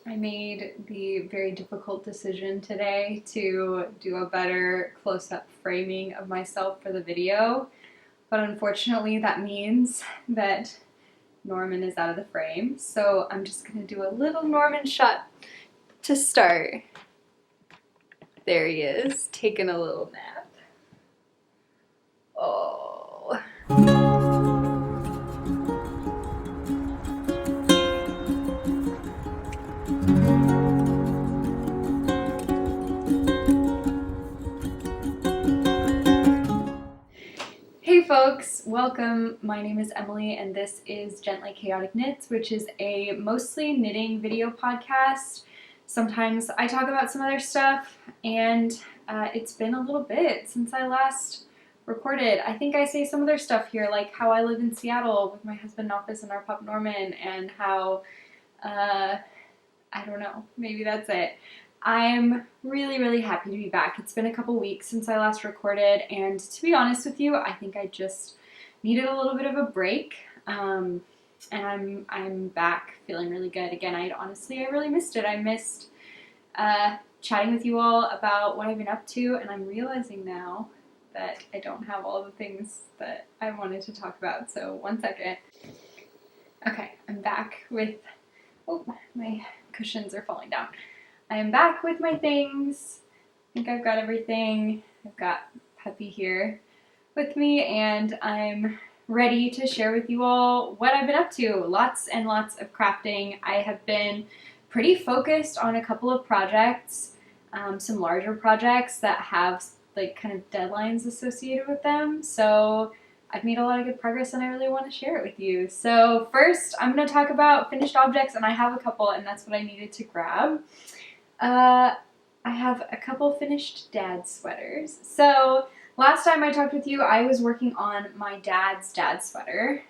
I made the very difficult decision today to do a better close-up framing of myself for the video, but unfortunately that means that Norman is out of the frame, so I'm just going to do a little Norman shot to start. There he is, taking a little nap. Oh. Hey folks, welcome. My name is Emily and this is Gently Chaotic Knits, which is a mostly knitting video podcast. Sometimes I talk about some other stuff, and it's been a little bit since I last recorded. I think I say some other stuff here, like how I live in Seattle with my husband Ovis and our pup Norman, and how, I don't know, maybe that's it. I'm really happy to be back. It's been a couple weeks since I last recorded, and to be honest with you, I think I just needed a little bit of a break, and I'm back feeling really good again. I really missed it. I missed chatting with you all about what I've been up to, and I'm realizing now that I don't have all the things that I wanted to talk about, so one second. Okay, I'm back with, oh, my cushions are falling down. I am back with my things. I think I've got everything. I've got Puppy here with me, and I'm ready to share with you all what I've been up to. Lots and lots of crafting. I have been pretty focused on a couple of projects, some larger projects that have like kind of deadlines associated with them. So I've made a lot of good progress and I really want to share it with you. So first I'm going to talk about finished objects, and I have a couple, and that's what I needed to grab. I have a couple finished dad sweaters. So last time I talked with you, I was working on my dad's dad sweater.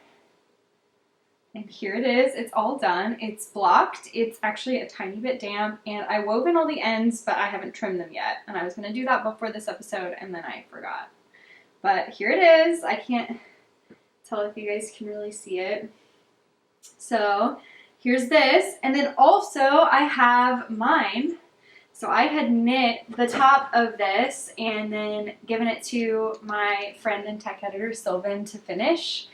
And here it is. It's all done. It's blocked. It's actually a tiny bit damp, and I wove in all the ends, but I haven't trimmed them yet. And I was going to do that before this episode, and then I forgot. But here it is. I can't tell if you guys can really see it. So here's this, and then also I have mine. So I had knit the top of this and then given it to my friend and tech editor Sylvan to finish,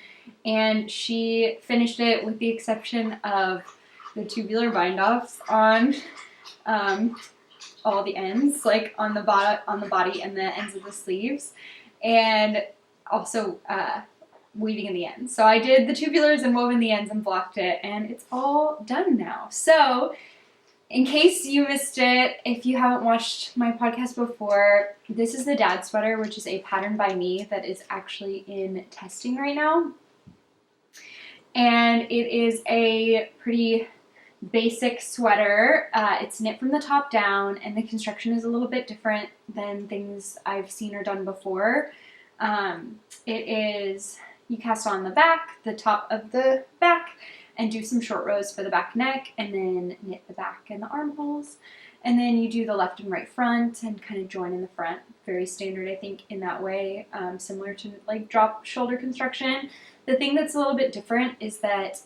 and she finished it with the exception of the tubular bind-offs on all the ends, like on the body and the ends of the sleeves, and also weaving in the ends. So I did the tubulars and wove in the ends and blocked it, and it's all done now. So in case you missed it, if you haven't watched my podcast before, this is the dad sweater, which is a pattern by me that is actually in testing right now. And it is a pretty basic sweater. It's knit from the top down, and the construction is a little bit different than things I've seen or done before. It is, you cast on the back, the top of the back, and do some short rows for the back neck, and then knit the back and the armholes. And then you do the left and right front and kind of join in the front. Very standard, I think, in that way, similar to like drop shoulder construction. The thing that's a little bit different is that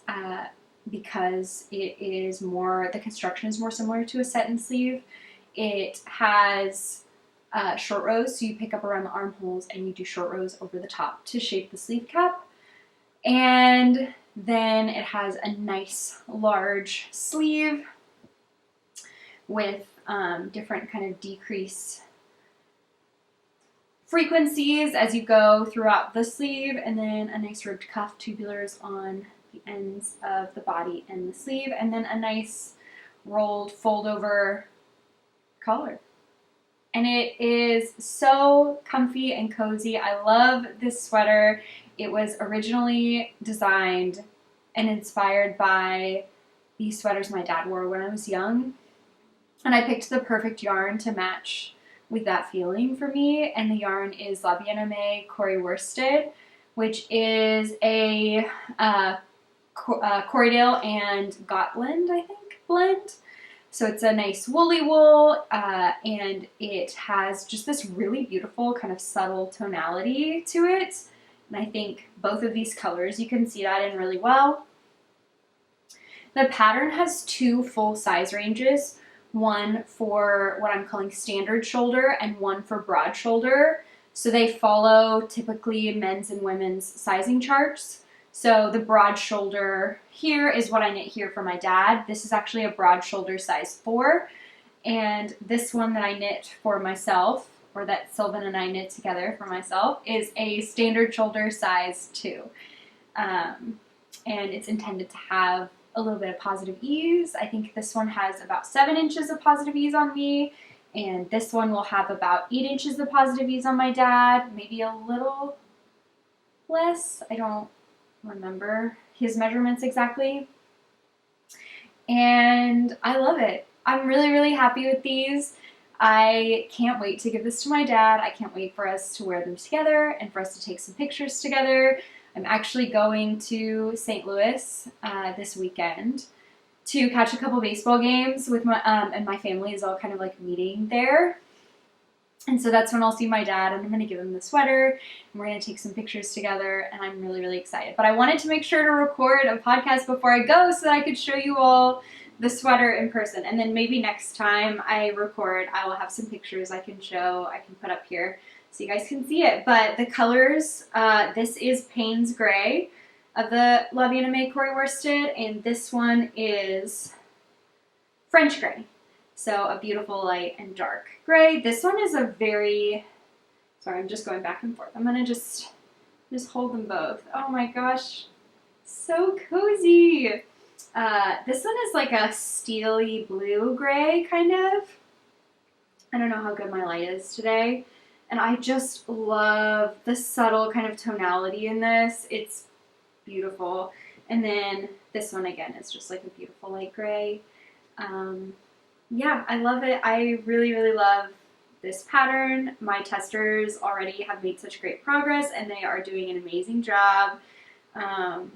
because it is more, the construction is more similar to a set and sleeve, it has short rows, so you pick up around the armholes and you do short rows over the top to shape the sleeve cap. And then it has a nice large sleeve with different kind of decrease frequencies as you go throughout the sleeve, and then a nice ribbed cuff, tubulars on the ends of the body and the sleeve, and then a nice rolled fold over collar. And it is so comfy and cozy. I love this sweater. It was originally designed and inspired by these sweaters my dad wore when I was young. And I picked the perfect yarn to match with that feeling for me. And the yarn is La Bien-Aimée Corrie worsted, which is a Corriedale and Gotland, I think, blend. So it's a nice woolly wool, and it has just this really beautiful kind of subtle tonality to it. And I think both of these colors, you can see that in really well. The pattern has two full size ranges, one for what I'm calling standard shoulder and one for broad shoulder. So they follow typically men's and women's sizing charts. So the broad shoulder here is what I knit here for my dad. This is actually a broad shoulder size 4. And this one that I knit for myself, or that Sylvan and I knit together for myself, is a standard shoulder size 2. And it's intended to have a little bit of positive ease. I think this one has about 7 inches of positive ease on me, and this one will have about 8 inches of positive ease on my dad, maybe a little less. I don't remember his measurements exactly. And I love it. I'm really, really happy with these. I can't wait to give this to my dad. I can't wait for us to wear them together and for us to take some pictures together. I'm actually going to St. Louis this weekend to catch a couple baseball games with my and my family is all kind of like meeting there. And so that's when I'll see my dad, and I'm going to give him the sweater, and we're going to take some pictures together, and I'm really, really excited. But I wanted to make sure to record a podcast before I go so that I could show you all the sweater in person. And then maybe next time I record, I will have some pictures I can show, I can put up here so you guys can see it. But the colors, this is Payne's Gray of the La Bien Aimée Corrie worsted, and this one is French Gray. So a beautiful light and dark gray. This one is a very, sorry, I'm just going back and forth. I'm going to just hold them both. Oh my gosh, so cozy. This one is like a steely blue gray, kind of. I don't know how good my light is today. And I just love the subtle kind of tonality in this. It's beautiful. And then this one again is just like a beautiful light gray. Yeah, I love it. I really, really love this pattern. My testers already have made such great progress, and they are doing an amazing job. And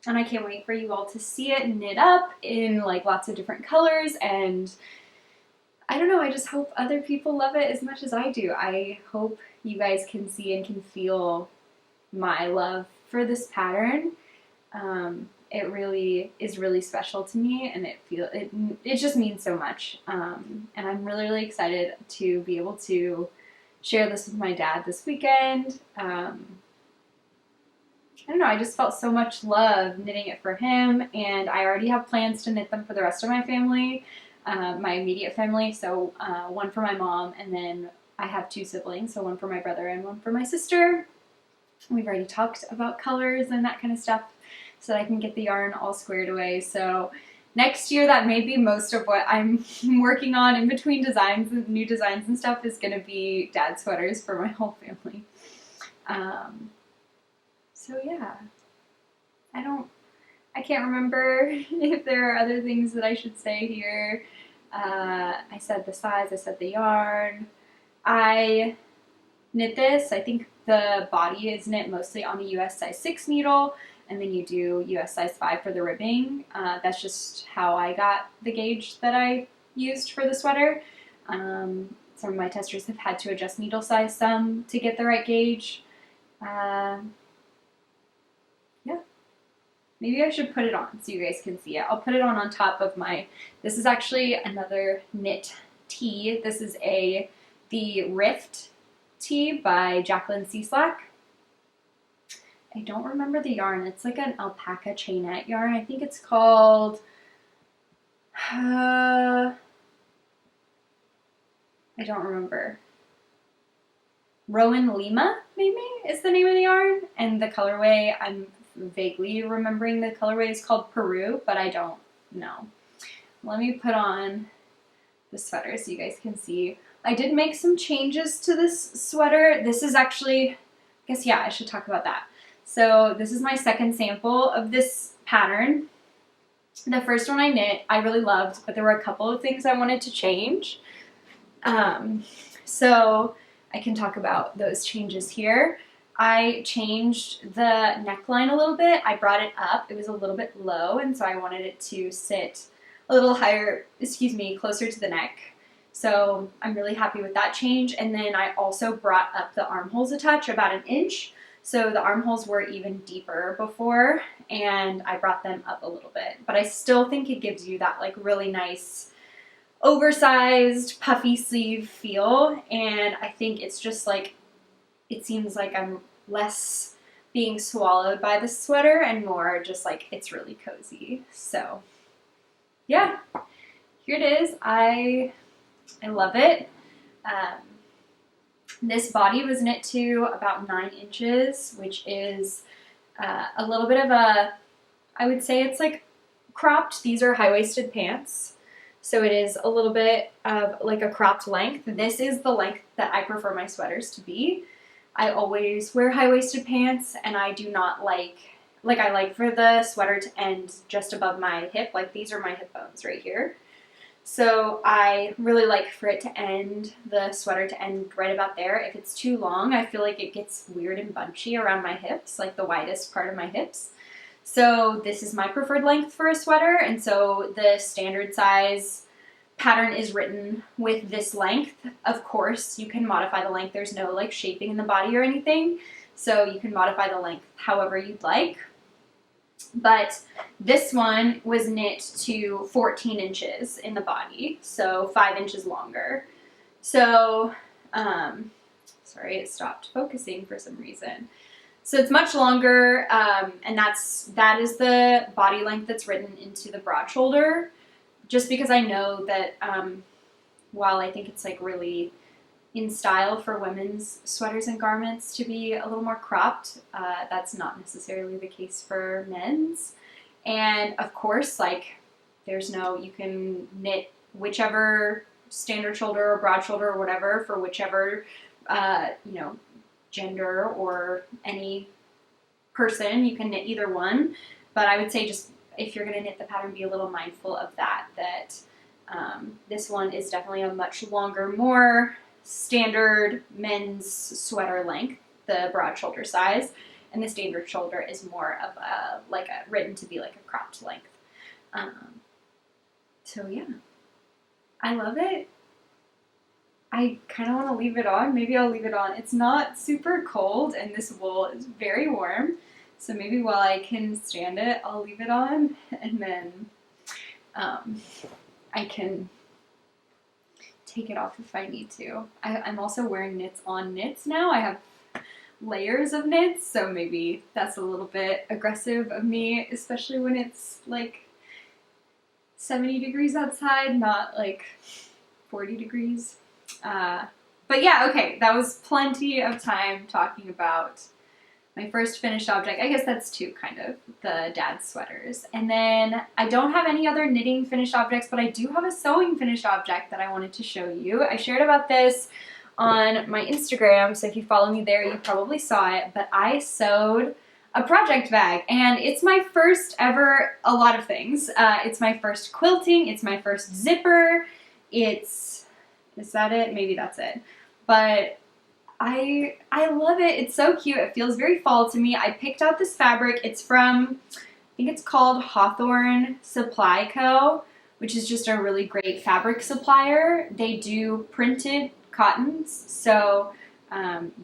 I can't wait for you all to see it knit up in like lots of different colors. And I don't know, I just hope other people love it as much as I do. I hope you guys can see and can feel my love for this pattern. It really is really special to me, and it just means so much. And I'm really, really excited to be able to share this with my dad this weekend. I don't know, I just felt so much love knitting it for him, and I already have plans to knit them for the rest of my family, my immediate family. So one for my mom, and then I have 2 siblings, so one for my brother and one for my sister. We've already talked about colors and that kind of stuff, so that I can get the yarn all squared away. So next year, that may be most of what I'm working on in between designs and new designs and stuff is going to be dad sweaters for my whole family. So yeah, I can't remember if there are other things that I should say here. I said the size, I said the yarn. I knit this, I think the body is knit mostly on a US size 6 needle, and then you do US size 5 for the ribbing. That's just how I got the gauge that I used for the sweater. Some of my testers have had to adjust needle size some to get the right gauge. Yeah. Maybe I should put it on so you guys can see it. I'll put it on top of this is actually another knit tee. This is the Rift tee by Jacqueline Cieslak. I don't remember the yarn. It's like an alpaca chainette yarn. I think it's called, I don't remember. Rowan Lima, maybe, is the name of the yarn. And the colorway, I'm vaguely remembering the colorway is called Peru, but I don't know. Let me put on the sweater so you guys can see. I did make some changes to this sweater. This is actually, I guess, yeah, I should talk about that. So this is my second sample of this pattern. The first one I knit, I really loved, but there were a couple of things I wanted to change. So I can talk about those changes here. I changed the neckline a little bit. I brought it up. It was a little bit low, and so I wanted it to sit a little higher, closer to the neck. So I'm really happy with that change. And then I also brought up the armholes a touch, about 1 inch. So the armholes were even deeper before, and I brought them up a little bit. But I still think it gives you that like really nice oversized puffy sleeve feel, and I think it's just like, it seems like I'm less being swallowed by the sweater and more just like it's really cozy. So yeah, here it is. I love it. This body was knit to about 9 inches, which is a little bit of a, I would say it's like cropped. These are high-waisted pants. So it is a little bit of like a cropped length. This is the length that I prefer my sweaters to be. I always wear high-waisted pants, and I do not like I like for the sweater to end just above my hip. Like these are my hip bones right here. So I really like for it to end, the sweater to end right about there. If it's too long, I feel like it gets weird and bunchy around my hips, like the widest part of my hips. So this is my preferred length for a sweater, and so the standard size pattern is written with this length. Of course, you can modify the length. There's no like shaping in the body or anything, so you can modify the length however you'd like. But this one was knit to 14 inches in the body, so 5 inches longer. So, sorry, it stopped focusing for some reason. So it's much longer, and that is the body length that's written into the broad shoulder, just because I know that while I think it's like really in style for women's sweaters and garments to be a little more cropped, that's not necessarily the case for men's. And of course, like you can knit whichever standard shoulder or broad shoulder or whatever for whichever, gender or any person. You can knit either one, but I would say just if you're going to knit the pattern, be a little mindful of that this one is definitely a much longer, more standard men's sweater length, the broad shoulder size, and the standard shoulder is more of a written to be like a cropped length. So yeah, I love it. I kind of want to leave it on. Maybe I'll leave it on. It's not super cold, and this wool is very warm. So maybe while I can stand it, I'll leave it on, and then I can take it off if I need to. I'm also wearing knits on knits now. I have layers of knits, so maybe that's a little bit aggressive of me, especially when it's like 70 degrees outside, not like 40 degrees. But yeah, okay, that was plenty of time talking about my first finished object. I guess that's two, kind of, the dad's sweaters. And then I don't have any other knitting finished objects, but I do have a sewing finished object that I wanted to show you. I shared about this on my Instagram, so if you follow me there, you probably saw it, but I sewed a project bag, and it's my first ever, a lot of things. It's my first quilting, it's my first zipper, is that it? Maybe that's it. But I love it. It's so cute. It feels very fall to me. I picked out this fabric. It's from, I think it's called Hawthorne Supply Co., which is just a really great fabric supplier. They do printed cottons, so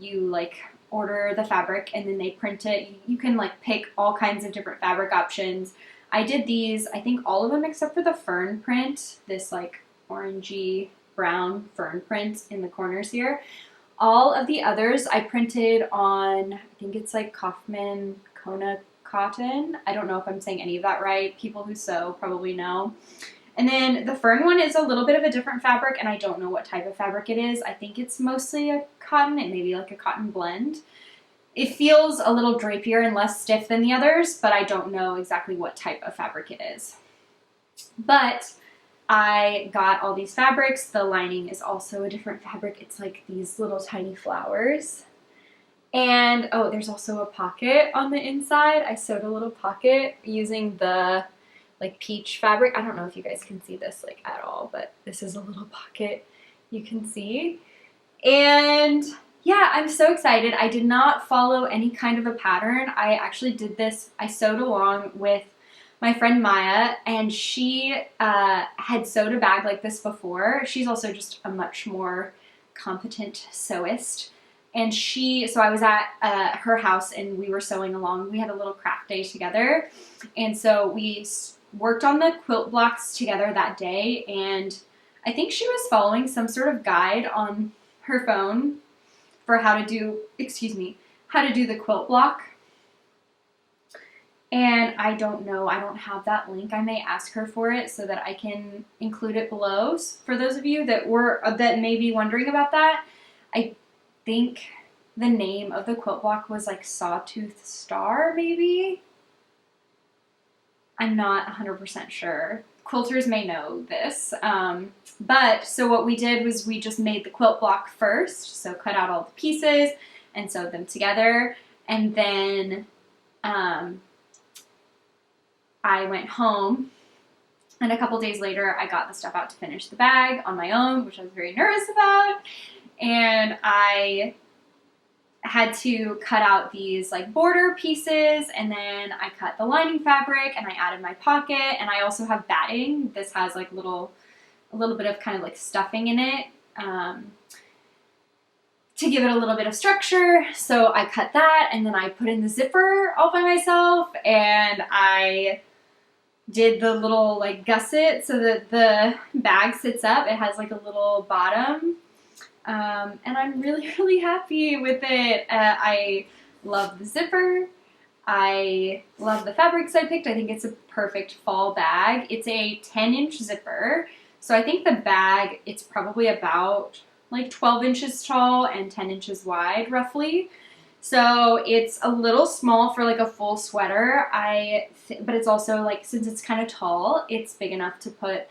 you like order the fabric and then they print it. You can like pick all kinds of different fabric options. I did these, I think all of them except for the fern print, this like orangey brown fern print in the corners here. All of the others I printed on, I think it's like Kaufman Kona cotton. I don't know if I'm saying any of that right. People who sew probably know. And then the fern one is a little bit of a different fabric, and I don't know what type of fabric it is. I think it's mostly a cotton. It may be like a cotton blend. It feels a little drapier and less stiff than the others, but I don't know exactly what type of fabric it is. But I got all these fabrics. The lining is also a different fabric. It's like these little tiny flowers. And oh, there's also a pocket on the inside. I sewed a little pocket using the like peach fabric. I don't know if you guys can see this like at all, but this is a little pocket you can see. And yeah, I'm so excited. I did not follow any kind of a pattern. I actually did this, I sewed along with my friend Maya, and she had sewed a bag like this before. She's also just a much more competent sewist. And so I was at her house and we were sewing along. We had a little craft day together. And so we worked on the quilt blocks together that day. And I think she was following some sort of guide on her phone for how to do the quilt block. And I don't know, I don't have that link. I may ask her for it so that I can include it below for those of you that may be wondering about that. I think the name of the quilt block was like Sawtooth Star, maybe? I'm not 100% sure. Quilters may know this. But so what we did was we just made the quilt block first. So cut out all the pieces and sewed them together. And then I went home, and a couple days later I got the stuff out to finish the bag on my own, which I was very nervous about. And I had to cut out these like border pieces, and then I cut the lining fabric and I added my pocket, and I also have batting. This has like a little bit of kind of like stuffing in it to give it a little bit of structure. So I cut that, and then I put in the zipper all by myself, and I did the little like gusset so that the bag sits up. It has like a little bottom. And I'm really, really happy with it. I love the zipper. I love the fabrics I picked. I think it's a perfect fall bag. It's a 10-inch zipper. So I think the bag, it's probably about like 12 inches tall and 10 inches wide, roughly. So it's a little small for like a full sweater. But it's also like, since it's kind of tall, it's big enough to put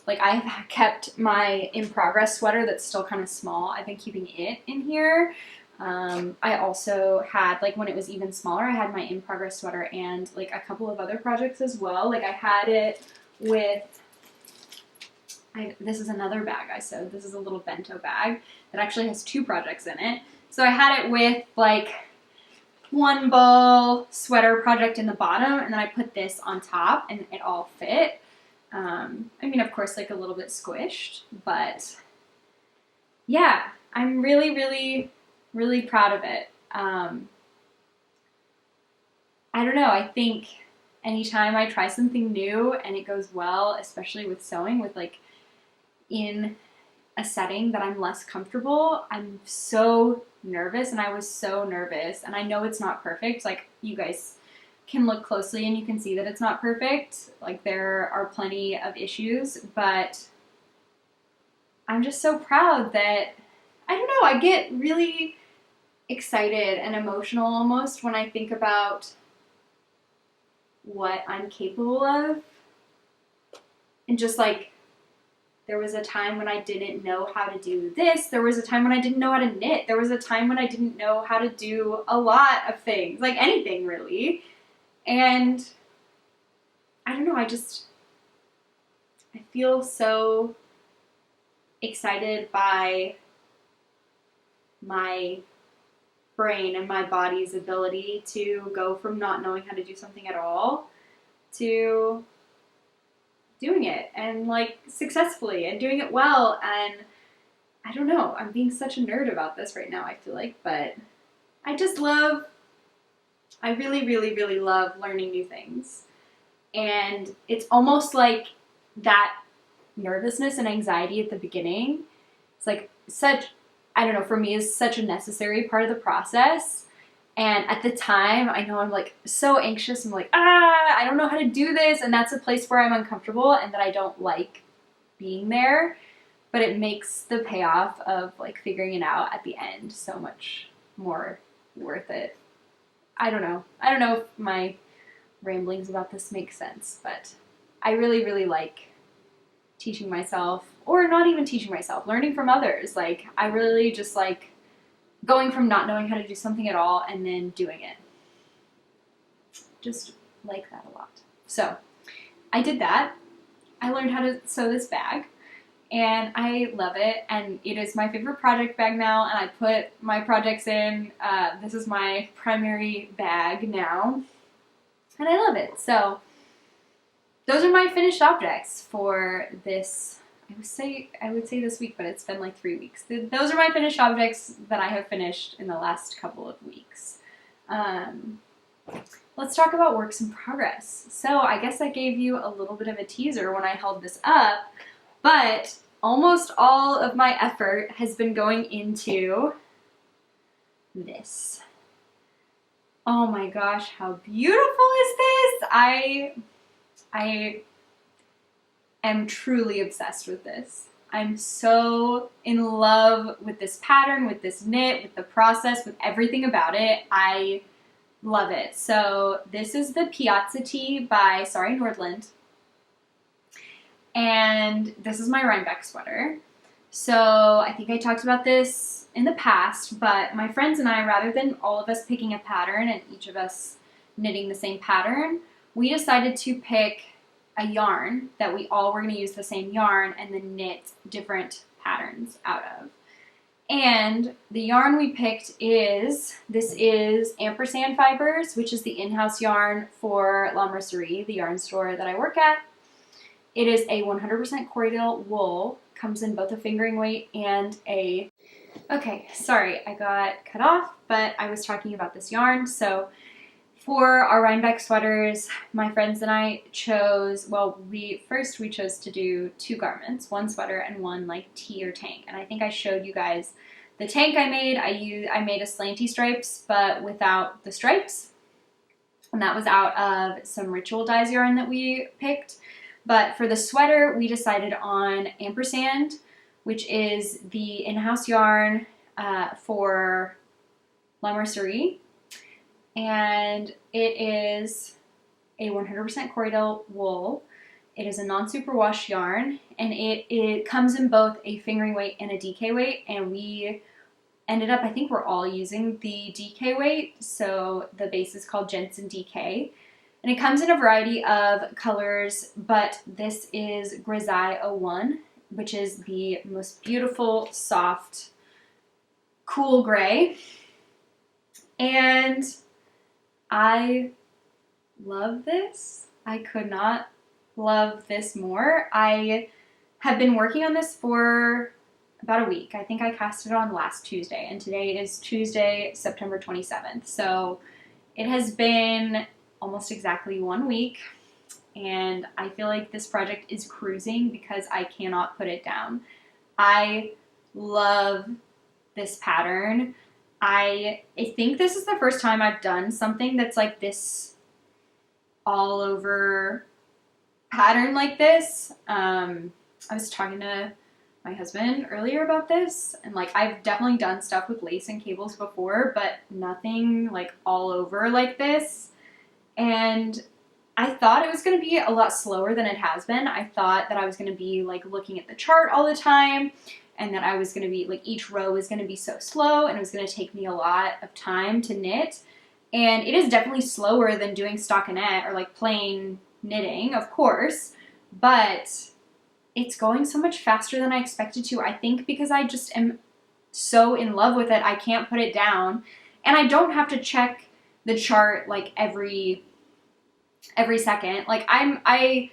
like I've kept my in progress sweater that's still kind of small. I've been keeping it in here. I also had, like when it was even smaller, I had my in progress sweater and like a couple of other projects as well. Like I had it with, this is another bag I sewed. This is a little bento bag that actually has 2 projects in it. So I had it with like one ball sweater project in the bottom, and then I put this on top and it all fit. I mean, of course, like a little bit squished, but yeah, I'm really, really, really proud of it. I don't know, I think anytime I try something new and it goes well, especially with sewing, with like in a setting that I'm less comfortable, I'm so nervous, and I was so nervous, and I know it's not perfect. Like, you guys can look closely and you can see that it's not perfect. Like, there are plenty of issues, but I'm just so proud that, I don't know, I get really excited and emotional almost when I think about what I'm capable of. And just like, there was a time when I didn't know how to do this. There was a time when I didn't know how to knit. There was a time when I didn't know how to do a lot of things, like anything really. And I don't know, I feel so excited by my brain and my body's ability to go from not knowing how to do something at all to doing it, and like successfully, and doing it well. And I don't know, I'm being such a nerd about this right now, I feel like, but I really, really, really love learning new things. And it's almost like that nervousness and anxiety at the beginning, it's like I don't know, for me is such a necessary part of the process. And at the time, I know I'm like so anxious. I'm like, I don't know how to do this. And that's a place where I'm uncomfortable and that I don't like being there. But it makes the payoff of like figuring it out at the end so much more worth it. I don't know. I don't know if my ramblings about this make sense, but I really, really like teaching myself, or not even teaching myself, learning from others. Like, I really just like going from not knowing how to do something at all and then doing it. Just like that a lot. So I did that. I learned how to sew this bag, and I love it, and it is my favorite project bag now, and I put my projects in. This is my primary bag now, and I love it. So those are my finished objects for this I would say this week, but it's been like 3 weeks. Those are my finished objects that I have finished in the last couple of weeks. Let's talk about works in progress. So I guess I gave you a little bit of a teaser when I held this up, but almost all of my effort has been going into this. Oh my gosh, how beautiful is this? I am truly obsessed with this. I'm so in love with this pattern, with this knit, with the process, with everything about it. I love it. So this is the Piazza Tee by Sari Nordlund. And this is my Rhinebeck sweater. So I think I talked about this in the past, but my friends and I, rather than all of us picking a pattern and each of us knitting the same pattern, we decided to pick a yarn that we all were going to use the same yarn and then knit different patterns out of. And the yarn we picked this is Ampersand Fibers, which is the in-house yarn for La Mercerie, the yarn store that I work at. It is a 100% Corrie wool, comes in both a fingering weight and a... Okay, sorry, I got cut off, but I was talking about this yarn. So for our Rhinebeck sweaters, my friends and I chose, well, we chose to do 2 garments, 1 sweater and 1 like tee or tank. And I think I showed you guys the tank I made. I made a slanty stripes, but without the stripes. And that was out of some Ritual Dyes yarn that we picked. But for the sweater, we decided on Ampersand, which is the in-house yarn for La Mercerie. And it is a 100% Corrie wool. It is a non-superwash yarn, and it comes in both a fingering weight and a DK weight, and we ended up, I think we're all using the DK weight, so the base is called Jenson DK. And it comes in a variety of colors, but this is Grisaille 01, which is the most beautiful, soft, cool gray. And I love this. I could not love this more. I have been working on this for about a week. I think I cast it on last Tuesday, and today is Tuesday, September 27th. So it has been almost exactly 1 week, and I feel like this project is cruising because I cannot put it down. I love this pattern. I think this is the first time I've done something that's like this all over pattern like this. I was talking to my husband earlier about this, and like I've definitely done stuff with lace and cables before, but nothing like all over like this. And I thought it was going to be a lot slower than it has been. I thought that I was going to be like looking at the chart all the time, and that I was going to be like each row was going to be so slow, and it was going to take me a lot of time to knit. And it is definitely slower than doing stockinette or like plain knitting, of course, but it's going so much faster than I expected to. I think because I just am so in love with it, I can't put it down, and I don't have to check the chart like every second. Like I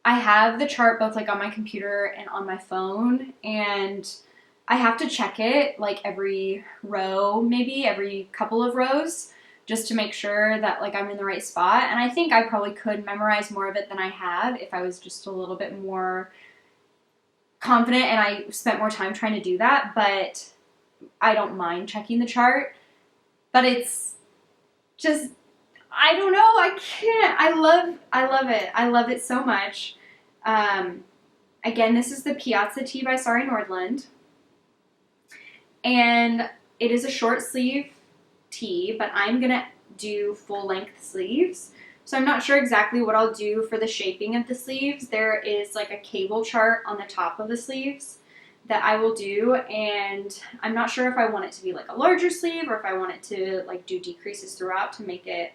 have the chart both like on my computer and on my phone, and I have to check it like every row, maybe every couple of rows, just to make sure that like I'm in the right spot. And I think I probably could memorize more of it than I have if I was just a little bit more confident and I spent more time trying to do that. But I don't mind checking the chart. But it's just, I don't know, I can't. I love it. I love it so much. Again, this is the Piazza Tee by Sari Nordlund. And it is a short sleeve tee, but I'm gonna do full length sleeves. So I'm not sure exactly what I'll do for the shaping of the sleeves. There is like a cable chart on the top of the sleeves that I will do, and I'm not sure if I want it to be like a larger sleeve or if I want it to like do decreases throughout to make it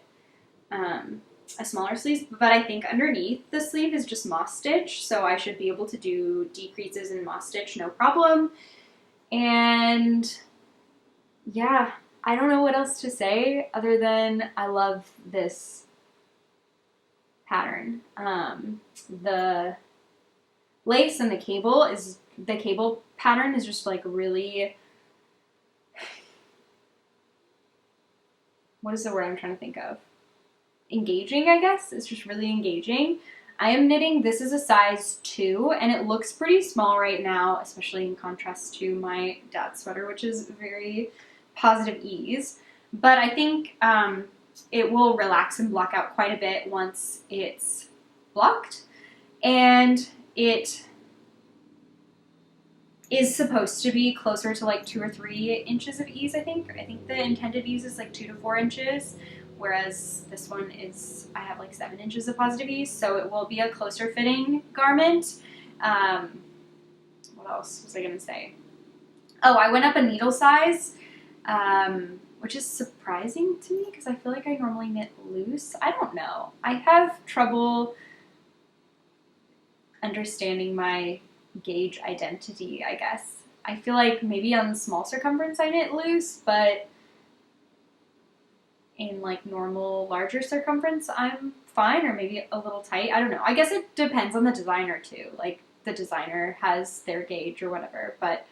a smaller sleeve. But I think underneath the sleeve is just moss stitch, so I should be able to do decreases in moss stitch no problem. And yeah, I don't know what else to say other than I love this pattern. The lace, and the cable pattern is just like really, what is the word I'm trying to think of? Engaging, I guess. It's just really engaging. I am knitting, this is a size 2, and it looks pretty small right now, especially in contrast to my dad's sweater, which is very positive ease. But I think it will relax and block out quite a bit once it's blocked. And it is supposed to be closer to like 2 or 3 inches of ease, I think. I think the intended ease is like 2 to 4 inches. Whereas this one is, I have like 7 inches of positive ease, so it will be a closer fitting garment. What else was I gonna say? Oh, I went up a needle size, which is surprising to me because I feel like I normally knit loose. I don't know. I have trouble understanding my gauge identity, I guess. I feel like maybe on the small circumference I knit loose, but in like normal larger circumference I'm fine, or maybe a little tight. I don't know. I guess it depends on the designer too. Like the designer has their gauge or whatever, but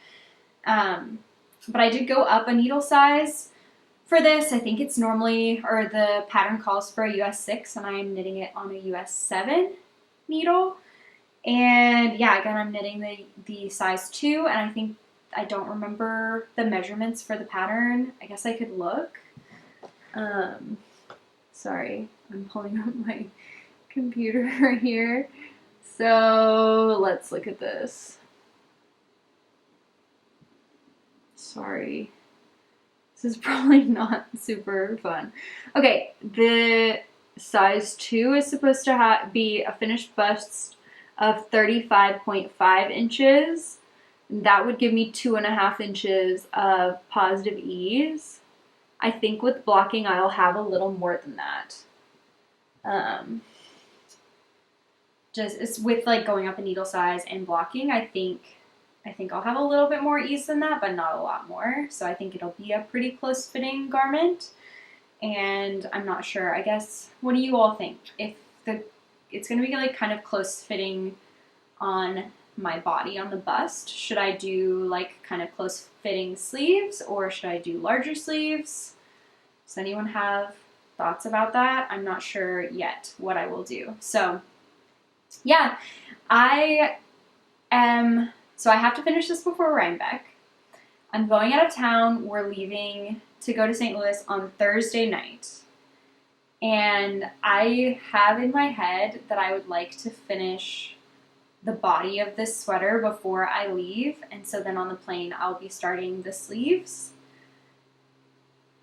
I did go up a needle size for this. I think it's normally, or the pattern calls for a US 6, and I am knitting it on a US 7 needle. And yeah, again, I'm knitting the size 2, and I don't remember the measurements for the pattern. I guess I could look. Sorry, I'm pulling up my computer here. So let's look at this. Sorry. This is probably not super fun. Okay, the size 2 is supposed to be a finished bust of 35.5 inches. That would give me 2.5 inches of positive ease. I think with blocking I'll have a little more than that. It's with like going up a needle size and blocking, I think I'll have a little bit more ease than that, but not a lot more. So I think it'll be a pretty close fitting garment. And I'm not sure. I guess, what do you all think? If it's going to be like kind of close fitting on my body, on the bust, should I do like kind of close fitting sleeves, or should I do larger sleeves? Does anyone have thoughts about that? I'm not sure yet what I will do. So yeah, so I have to finish this before Rhinebeck. I'm going out of town. We're leaving to go to St. Louis on Thursday night. And I have in my head that I would like to finish the body of this sweater before I leave. And so then on the plane, I'll be starting the sleeves.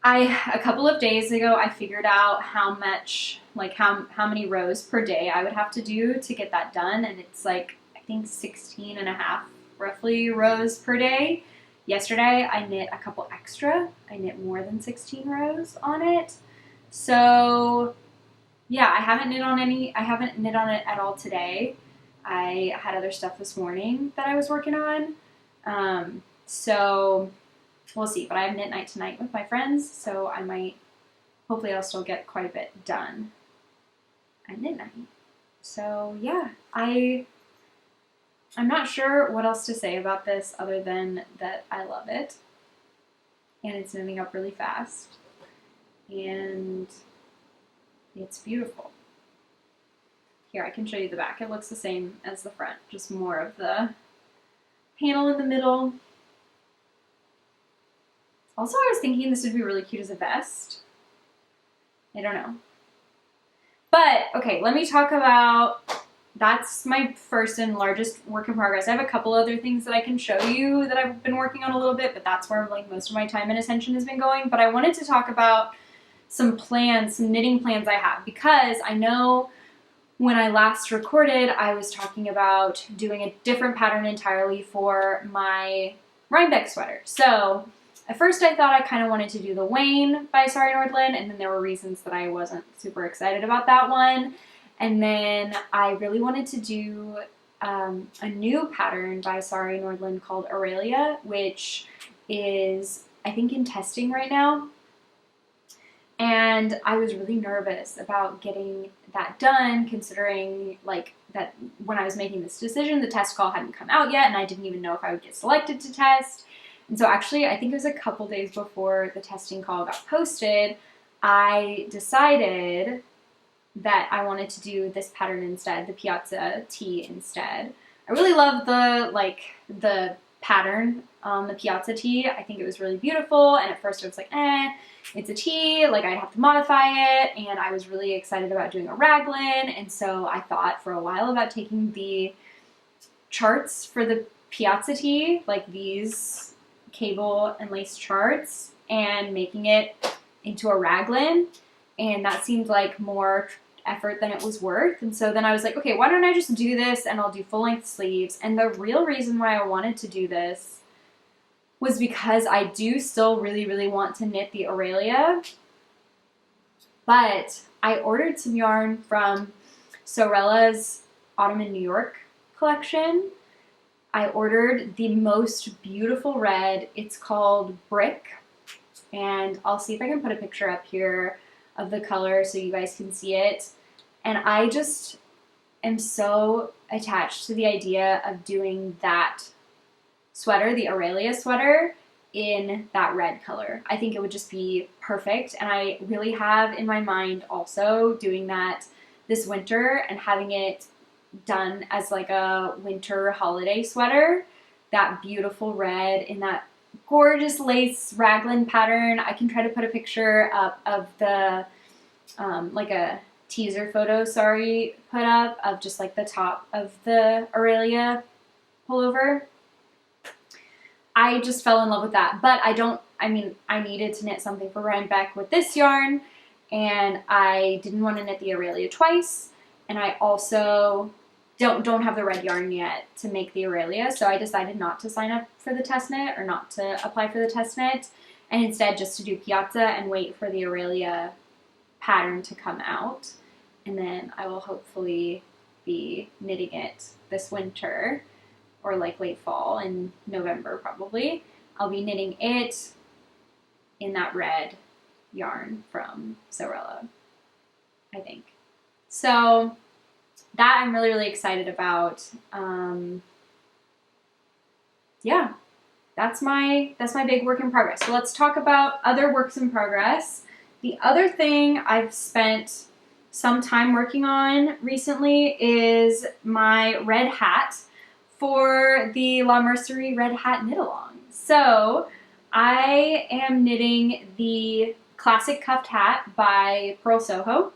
A couple of days ago, I figured out how much, like how many rows per day I would have to do to get that done. And it's like, I think 16 and a half roughly rows per day. Yesterday, I knit a couple extra. I knit more than 16 rows on it. So yeah, I haven't knit on it at all today. I had other stuff this morning that I was working on. So we'll see, but I have knit night tonight with my friends, so hopefully I'll still get quite a bit done at knit night. So yeah, I'm not sure what else to say about this other than that I love it, and it's knitting up really fast, and it's beautiful. Here, I can show you the back. It looks the same as the front, just more of the panel in the middle. Also, I was thinking this would be really cute as a vest. I don't know. But, okay, let me talk about, that's my first and largest work in progress. I have a couple other things that I can show you that I've been working on a little bit, but that's where like most of my time and attention has been going. But I wanted to talk about some knitting plans I have, because I know when I last recorded, I was talking about doing a different pattern entirely for my Rhinebeck sweater. So at first I thought I kind of wanted to do the Wayne by Sari Nordlund, and then there were reasons that I wasn't super excited about that one. And then I really wanted to do a new pattern by Sari Nordlund called Aurelia, which is, I think, in testing right now. And I was really nervous about getting that done, considering like that when I was making this decision, the test call hadn't come out yet, and I didn't even know if I would get selected to test. And so actually, I think it was a couple days before the testing call got posted, I decided that I wanted to do this pattern instead, the Piazza Tee instead. I really love the pattern on the Piazza Tee. I think it was really beautiful, and at first I was like, it's a tee, like I'd have to modify it, and I was really excited about doing a raglan, and so I thought for a while about taking the charts for the Piazza Tee, like these cable and lace charts, and making it into a raglan, and that seemed like more effort than it was worth. And so then I was like, okay, why don't I just do this and I'll do full-length sleeves. And the real reason why I wanted to do this was because I do still really, really want to knit the Aurelia, but I ordered some yarn from Sewrella's Autumn in New York collection. I ordered the most beautiful red. It's called Brick, and I'll see if I can put a picture up here of the color so you guys can see it. And I just am so attached to the idea of doing that sweater, the Aurelia sweater, in that red color. I think it would just be perfect, and I really have in my mind also doing that this winter and having it done as like a winter holiday sweater. That beautiful red in that gorgeous lace raglan pattern. I can try to put a picture up of the like a teaser photo Sari put up of just like the top of the Aurelia pullover. I just fell in love with that, but I needed to knit something for Rhinebeck with this yarn, and I didn't want to knit the Aurelia twice, and I also don't have the red yarn yet to make the Aurelia, so I decided not to sign up for the test knit, or not to apply for the test knit, and instead just to do Piazza and wait for the Aurelia pattern to come out, and then I will hopefully be knitting it this winter, or like late fall, in November probably. I'll be knitting it in that red yarn from Sewrella, I think. So that I'm really, really excited about. Yeah, that's my big work in progress. So let's talk about other works in progress. The other thing I've spent some time working on recently is my red hat for the La Mercerie Red Hat Knit Along. So I am knitting the Classic Cuffed Hat by Purl Soho,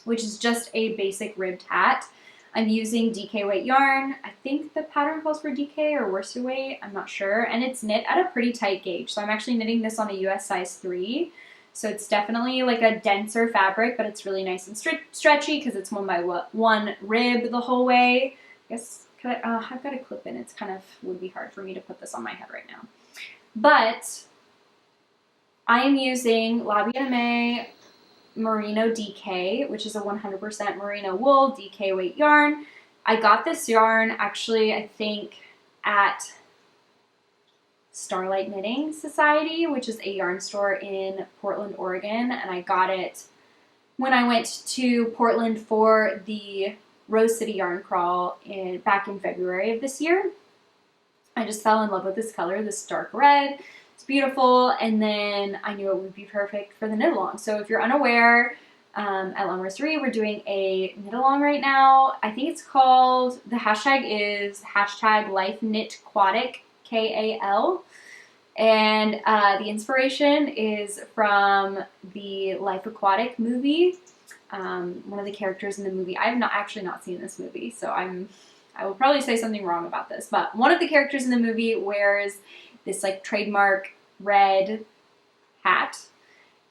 which is just a basic ribbed hat. I'm using DK weight yarn. I think the pattern calls for DK or worsted weight, I'm not sure. And it's knit at a pretty tight gauge. So I'm actually knitting this on a US size 3. So it's definitely like a denser fabric, but it's really nice and stretchy because it's 1x1 rib the whole way. I guess I've got a clip in. It's kind of would be hard for me to put this on my head right now. But I am using Aimee Merino DK, which is a 100% merino wool DK weight yarn. I got this yarn actually, I think, at Starlight Knitting Society, which is a yarn store in Portland, Oregon, and I got it when I went to Portland for the Rose City Yarn Crawl back in February of this year. I just fell in love with this color, this dark red. It's beautiful, and then I knew it would be perfect for the knit along. So if you're unaware, at La Mercerie, we're doing a knit along right now. I think it's called, the hashtag is #LifeKnitQuatic, KAL. And the inspiration is from the Life Aquatic movie. One of the characters in the movie, I have actually not seen this movie, so I will probably say something wrong about this, but one of the characters in the movie wears this like trademark red hat,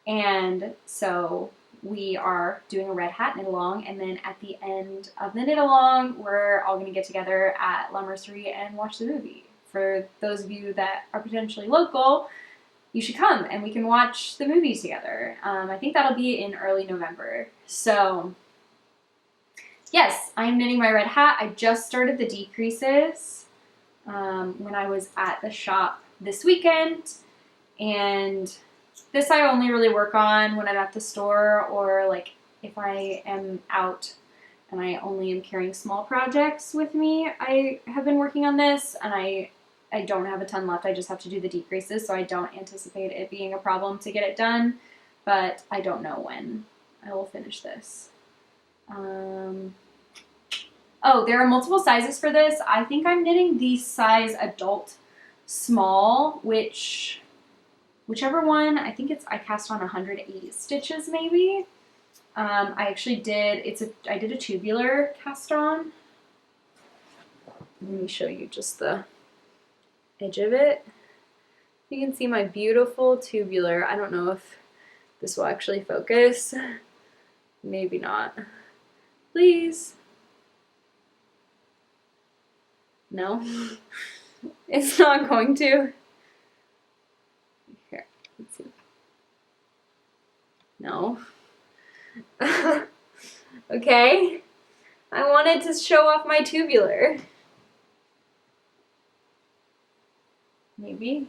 and so we are doing a red hat knit along, and then at the end of the knit along, we're all going to get together at La Mercerie and watch the movie. For those of you that are potentially local, you should come and we can watch the movie together. I think that'll be in early November. So yes, I'm knitting my red hat. I just started the decreases when I was at the shop this weekend, and this I only really work on when I'm at the store, or like if I am out and I only am carrying small projects with me, I have been working on this, and I don't have a ton left. I just have to do the decreases, so I don't anticipate it being a problem to get it done, but I don't know when I will finish this. Oh, there are multiple sizes for this. I think I'm knitting the size adult small, whichever one, I think I cast on 180 stitches maybe. I actually I did a tubular cast on. Let me show you just the edge of it. You can see my beautiful tubular. I don't know if this will actually focus. Maybe not. Please. No, it's not going to. Here, let's see. No. Okay. I wanted to show off my tubular. Maybe.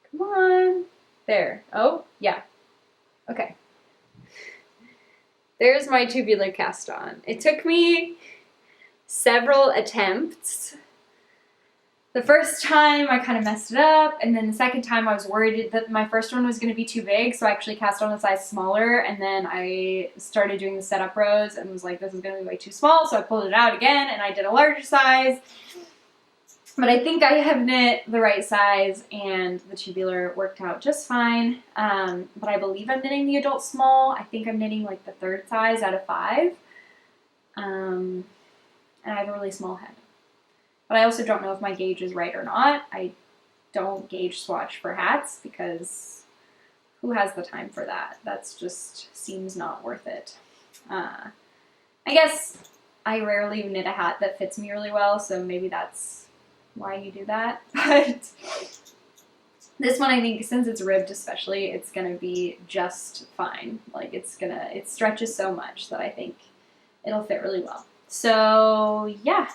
Come on. There. Oh, yeah. Okay. There's my tubular cast on. It took me several attempts. The first time I kind of messed it up, and then the second time I was worried that my first one was going to be too big, so I actually cast on a size smaller, and then I started doing the setup rows and was like, this is going to be way too small, so I pulled it out again, and I did a larger size. But I think I have knit the right size, and the tubular worked out just fine. But I believe I'm knitting the adult small. I think I'm knitting like the 3rd size out of 5. And I have a really small head. But I also don't know if my gauge is right or not. I don't gauge swatch for hats because who has the time for that? That's just seems not worth it. I guess I rarely knit a hat that fits me really well, so maybe that's why you do that. But this one, I think, since it's ribbed especially, it's gonna be just fine. Like it stretches so much that I think it'll fit really well. So yeah,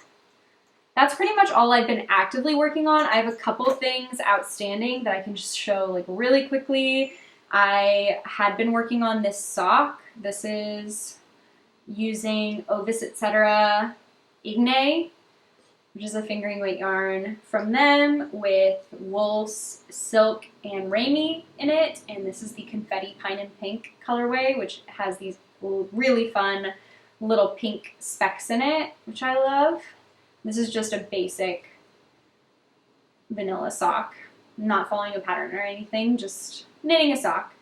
that's pretty much all I've been actively working on. I have a couple things outstanding that I can just show like really quickly. I had been working on this sock. This is using Ovis, etc. Igneae, which is a fingering weight yarn from them with wool, silk, and Aimee in it. And this is the Confetti Pine and Pink colorway, which has these really fun little pink specks in it, which I love. This is just a basic vanilla sock, not following a pattern or anything, just knitting a sock.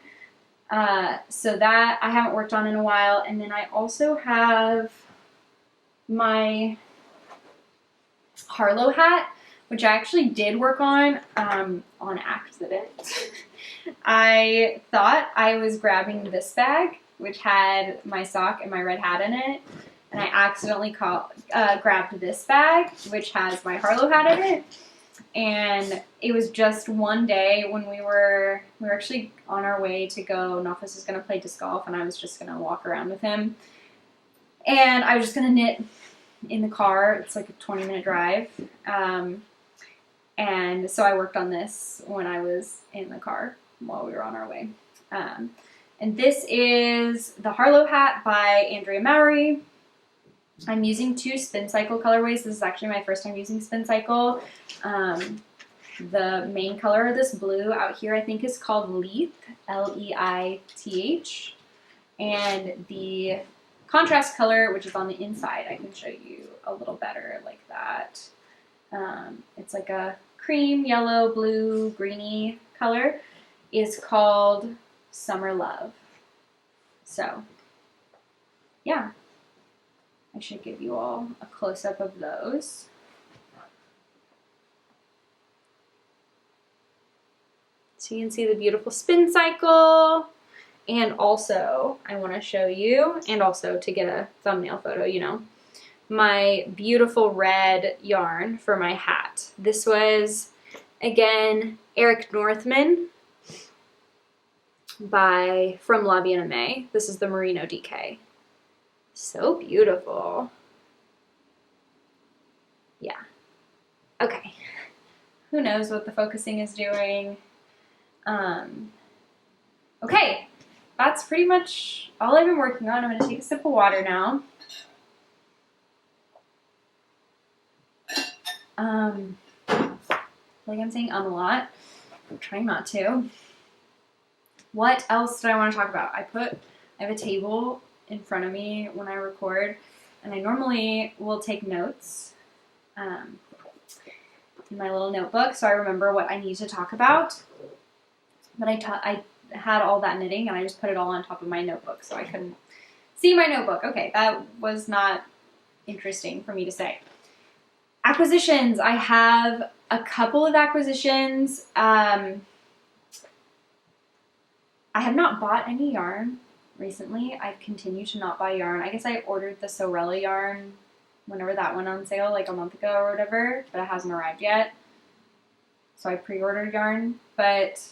So that I haven't worked on in a while. And then I also have my Harlow hat, which I actually did work on accident. I thought I was grabbing this bag, which had my sock and my red hat in it, and I accidentally grabbed this bag, which has my Harlow hat in it. And it was just one day when we were actually on our way to go. Nofus was going to play disc golf, and I was just going to walk around with him. And I was just going to knit in the car. It's like a 20-minute drive. And so I worked on this when I was in the car while we were on our way. And this is the Harlow hat by Andrea Mowry. I'm using 2 Spincycle colorways. This is actually my first time using Spincycle. The main color of this blue out here I think is called Leith, L-E-I-T-H. And the contrast color, which is on the inside, I can show you a little better like that. It's like a cream, yellow, blue, greeny color, is called Summer Love. So, yeah. I should give you all a close-up of those. So you can see the beautiful Spincycle. And also, I want to show you, and also to get a thumbnail photo, you know, my beautiful red yarn for my hat. This was, again, Eric Northman from La Bien Aimee. This is the Merino DK. So beautiful. Yeah. Okay. Who knows what the focusing is doing? Okay. that's pretty much all I've been working on. I'm going to take a sip of water now. Like I'm saying a lot. I'm trying not to. What else did I want to talk about? I have a table in front of me when I record, and I normally will take notes in my little notebook so I remember what I need to talk about. But I had all that knitting and I just put it all on top of my notebook so I couldn't see my notebook. Okay, that was not interesting for me to say. Acquisitions. I have a couple of acquisitions. I have not bought any yarn recently. I've continued to not buy yarn. I guess I ordered the Sewrella yarn whenever that went on sale, like a month ago or whatever, but it hasn't arrived yet. So I pre-ordered yarn, but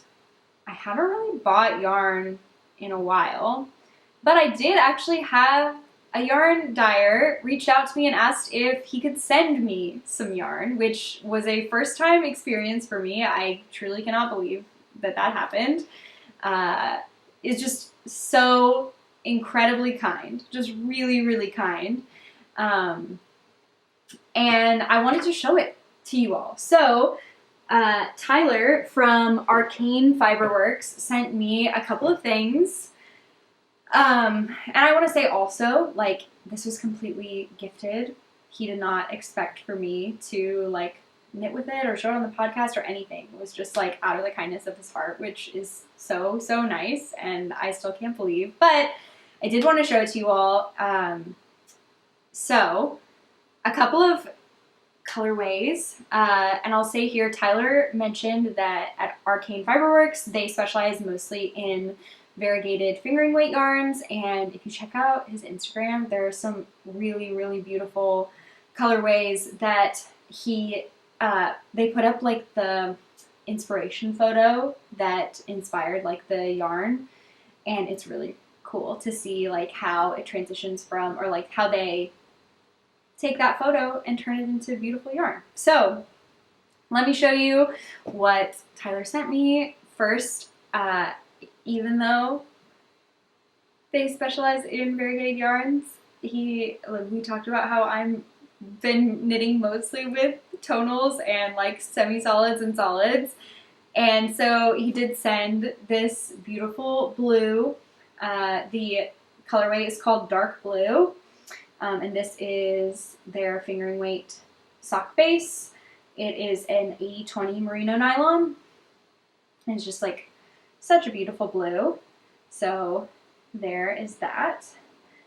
I haven't really bought yarn in a while. But I did actually have a yarn dyer reached out to me and asked if he could send me some yarn, which was a first-time experience for me. I truly cannot believe that that happened. It's just so incredibly kind, just really, really kind. And I wanted to show it to you all. So Tyler from Arcane Fiberworks sent me a couple of things. And I want to say also, like, this was completely gifted. He did not expect for me to, like, knit with it or show it on the podcast or anything. It was just, like, out of the kindness of his heart, which is so, so nice, and I still can't believe. But I did want to show it to you all. So, a couple of colorways, and I'll say here, Tyler mentioned that at Arcane Fiberworks, they specialize mostly in variegated fingering weight yarns, and if you check out his Instagram, there are some really, really beautiful colorways that they put up, like, the inspiration photo that inspired, like, the yarn, and it's really cool to see, like, how it transitions from, or, like, how they take that photo and turn it into beautiful yarn. So let me show you what Tyler sent me. First, even though they specialize in variegated yarns, we talked about how I'm been knitting mostly with tonals and like semi-solids and solids. And so he did send this beautiful blue. The colorway is called Dark Blue. And this is their fingering weight sock base. It is an 80/20 merino nylon. And it's just like such a beautiful blue. So there is that.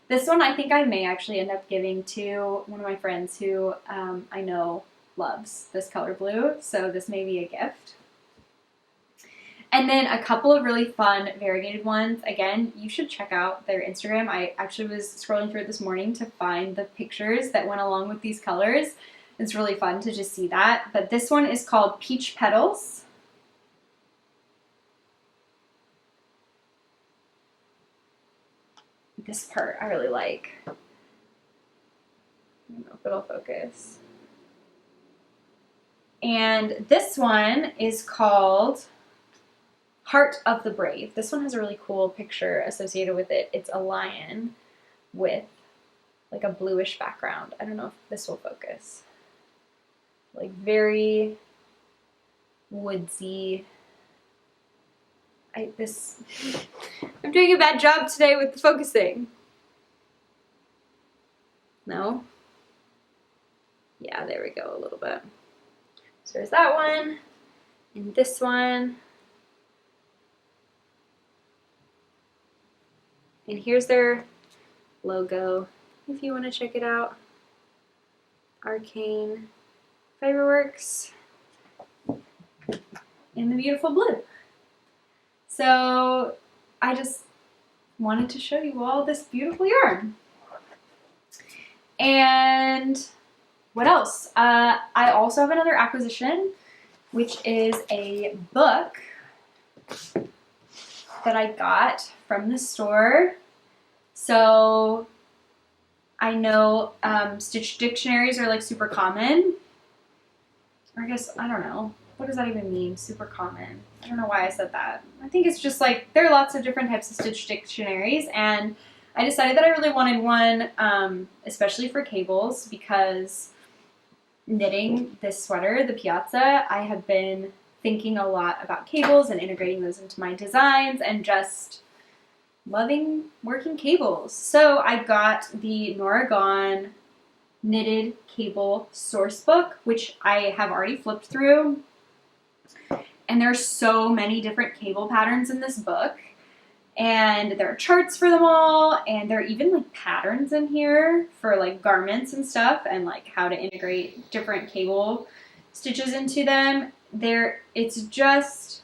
This one I think I may actually end up giving to one of my friends who I know loves this color blue. So this may be a gift. And then a couple of really fun variegated ones. Again, you should check out their Instagram. I actually was scrolling through it this morning to find the pictures that went along with these colors. It's really fun to just see that. But this one is called Peach Petals. This part I really like. I don't know if it'll focus. And this one is called Heart of the Brave. This one has a really cool picture associated with it. It's a lion with like a bluish background. I don't know if this will focus. Like very woodsy. I'm doing a bad job today with the focusing. No? Yeah, there we go, a little bit. So there's that one, and this one. And here's their logo, if you want to check it out. Arcane Fiberworks in the beautiful blue. So I just wanted to show you all this beautiful yarn. And what else? I also have another acquisition, which is a book that I got from the store. So I know stitch dictionaries are like super common. Or I guess, I don't know. what does that even mean? Super common. I don't know why I said that. I think it's just like, there are lots of different types of stitch dictionaries, and I decided that I really wanted one, especially for cables, because knitting this sweater, the Piazza, I have been thinking a lot about cables and integrating those into my designs and just loving working cables. So I got the Nora Gone knitted cable source book, which I have already flipped through. And there's so many different cable patterns in this book. And there are charts for them all, and there are even like patterns in here for like garments and stuff, and like how to integrate different cable stitches into them. It's just